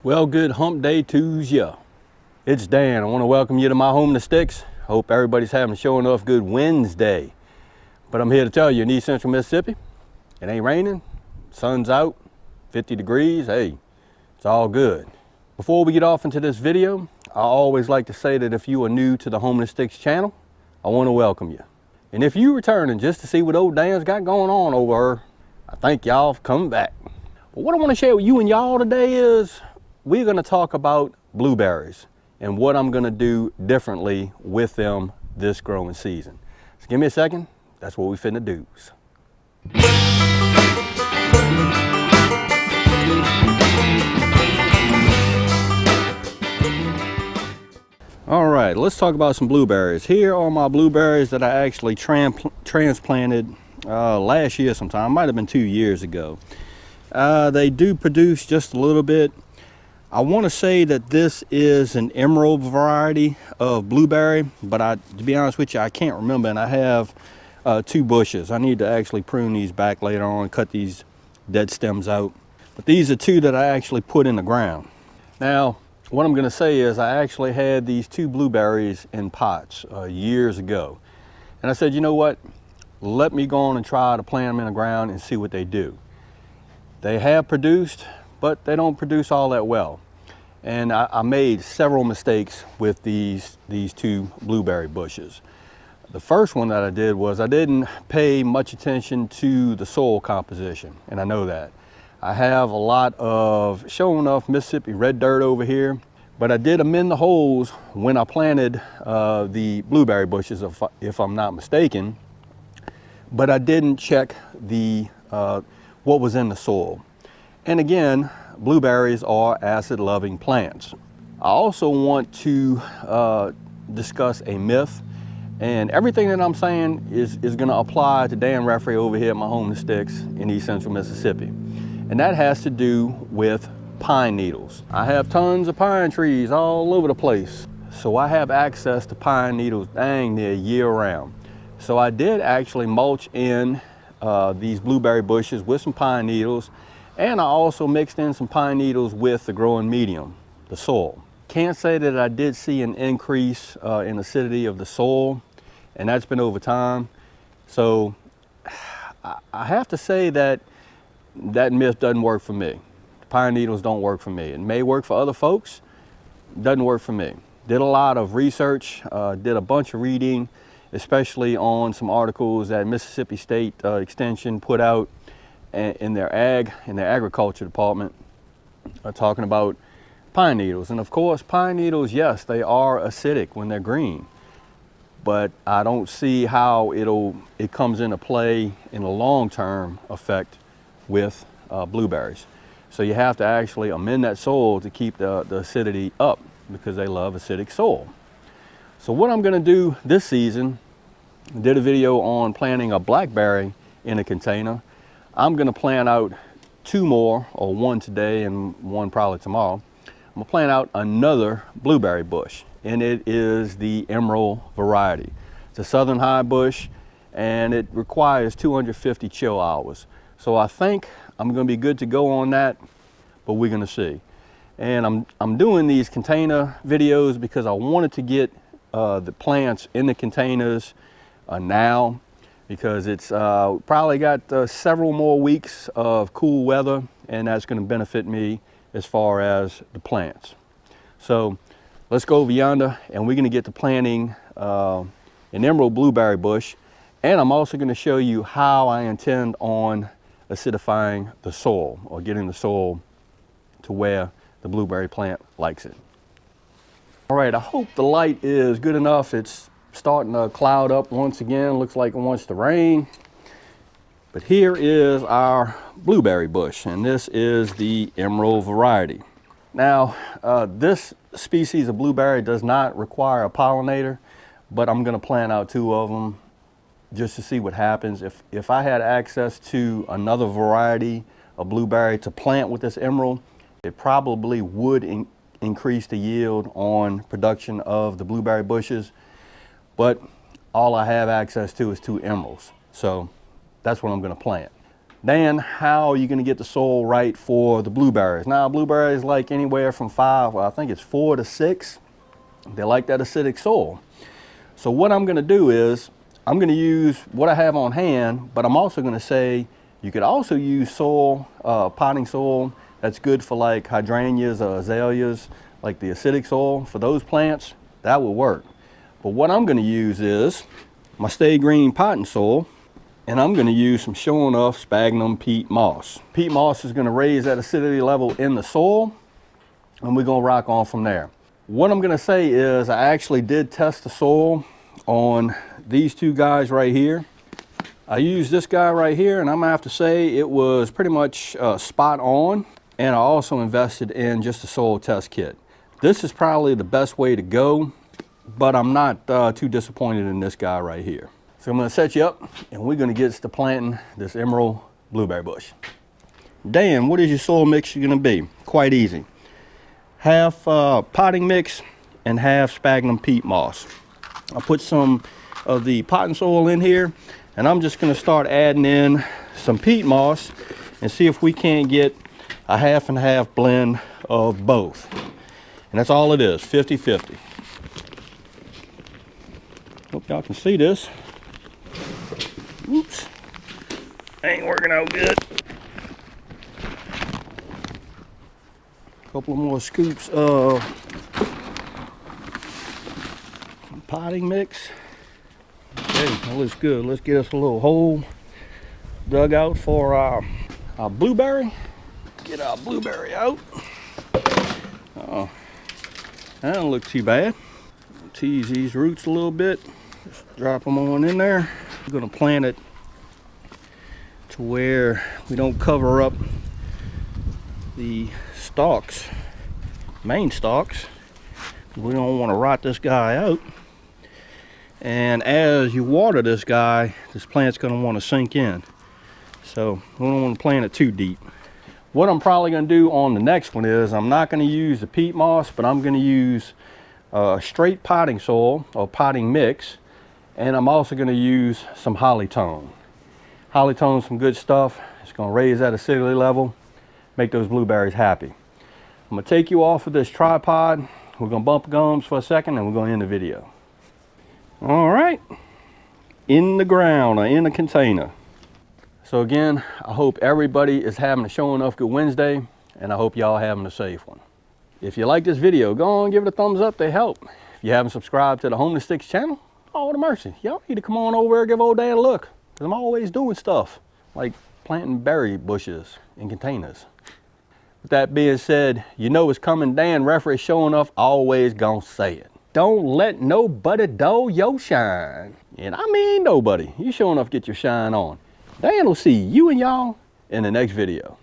Well, good hump day to ya. It's Dan. I want to welcome you to my home in the sticks. Hope everybody's having a sure enough good Wednesday. But I'm here to tell you, in East Central Mississippi, it ain't raining, sun's out, 50 degrees, hey, it's all good. Before we get off into this video, I always like to say that if you are new to the Home in the Sticks channel, I want to welcome you. And if you're returning just to see what old Dan's got going on over her, I thank y'all for coming back. But what I want to share with you and y'all today is we're going to talk about blueberries and what I'm going to do differently with them this growing season. So give me a second. That's what we finna do. All right, let's talk about some blueberries. Here are my blueberries that I actually transplanted last year sometime. Might have been 2 years ago. They do produce just a little bit. I want to say that this is an emerald variety of blueberry, but to be honest with you, I can't remember, and I have 2 bushes. I need to actually prune these back later on, cut these dead stems out. But these are 2 that I actually put in the ground. Now, what I'm going to say is I actually had these 2 blueberries in pots years ago. And I said, you know what? Let me go on and try to plant them in the ground and see what they do. They have produced, but they don't produce all that well. And I made several mistakes with these 2 blueberry bushes. The first one that I did was I didn't pay much attention to the soil composition, and I know that. I have a lot of, sure enough, Mississippi red dirt over here, but I did amend the holes when I planted the blueberry bushes, if I'm not mistaken, but I didn't check what was in the soil. And again, blueberries are acid-loving plants. I also want to discuss a myth, and everything that I'm saying is going to apply to Dan Referee over here at my home in the sticks in East Central Mississippi. And that has to do with pine needles. I have tons of pine trees all over the place, so I have access to pine needles dang near year-round. So I did actually mulch in these blueberry bushes with some pine needles, and I also mixed in some pine needles with the growing medium, the soil. Can't say that I did see an increase in acidity of the soil, and that's been over time. So I have to say that myth doesn't work for me. The pine needles don't work for me. It may work for other folks, doesn't work for me. Did a lot of research, did a bunch of reading, especially on some articles that Mississippi State Extension put out in their agriculture department, talking about pine needles. And of course, pine needles, yes, they are acidic when they're green, but I don't see how it comes into play in a long-term effect with blueberries. So you have to actually amend that soil to keep the acidity up, because they love acidic soil. So what I'm going to do this season, I did a video on planting a blackberry in a container. I'm going to plant out 2 more, or 1 today and 1 probably tomorrow. I'm going to plant out another blueberry bush, and it is the emerald variety. It's a southern high bush, and it requires 250 chill hours. So I think I'm going to be good to go on that, but we're going to see. And I'm doing these container videos because I wanted to get the plants in the containers now, because it's probably got several more weeks of cool weather, and that's going to benefit me as far as the plants. So let's go over yonder, and we're going to get to planting an emerald blueberry bush, and I'm also going to show you how I intend on acidifying the soil, or getting the soil to where the blueberry plant likes it. All right, I hope the light is good enough. It's starting to cloud up once again. Looks like it wants to rain. But here is our blueberry bush, and this is the emerald variety. Now, this species of blueberry does not require a pollinator, but I'm going to plant out 2 of them just to see what happens. If I had access to another variety of blueberry to plant with this emerald, it probably would increase the yield on production of the blueberry bushes. But all I have access to is 2 emeralds. So that's what I'm going to plant. Dan, how are you going to get the soil right for the blueberries? Now, blueberries like anywhere from 5, well, I think it's 4 to 6. They like that acidic soil. So what I'm going to do is I'm going to use what I have on hand, but I'm also going to say you could also use soil, potting soil that's good for like hydrangeas or azaleas, like the acidic soil for those plants. That will work. But what I'm going to use is my Stay Green potting soil, and I'm going to use some Sure Enough sphagnum peat moss. Peat moss is going to raise that acidity level in the soil, and we're going to rock on from there. What I'm going to say is I actually did test the soil on these two guys right here. I used this guy right here, and I'm gonna have to say it was pretty much spot on. And I also invested in just a soil test kit. This is probably the best way to go, but I'm not too disappointed in this guy right here. So I'm gonna set you up, and we're gonna get to planting this emerald blueberry bush. Dan, what is your soil mix gonna be? Quite easy. Half potting mix and half sphagnum peat moss. I'll put some of the potting soil in here, and I'm just going to start adding in some peat moss and see if we can't get a half and half blend of both. And that's all it is, 50-50. Hope y'all can see this. Oops, ain't working out good. Couple more scoops of some potting mix. Okay, that looks good. Let's get us a little hole dug out for our blueberry. Get our blueberry out. Oh, that don't look too bad. Tease these roots a little bit. Just drop them on in there. We're gonna plant it to where we don't cover up the stalks, main stalks. We don't want to rot this guy out. And as you water this guy, this plant's going to want to sink in. So we don't want to plant it too deep. What I'm probably going to do on the next one is I'm not going to use the peat moss, but I'm going to use straight potting soil or potting mix. And I'm also going to use some Holly-tone. Holly-tone's some good stuff. It's going to raise that acidity level, make those blueberries happy. I'm going to take you off of this tripod. We're going to bump gums for a second, and we're going to end the video. All right, in the ground or in a container. So again, I hope everybody is having a Sure Enough Good Wednesday, and I hope y'all having a safe one. If you like this video, go on and give it a thumbs up, they help. If you haven't subscribed to the Homeless Sticks channel, oh, what a mercy. Y'all need to come on over and give old Dan a look, because I'm always doing stuff like planting berry bushes in containers. With that being said, you know it's coming. Dan reference Sure Enough, always gonna say it. Don't let nobody dull your shine. And I mean nobody. You sure enough get your shine on. Dan will see you and y'all in the next video.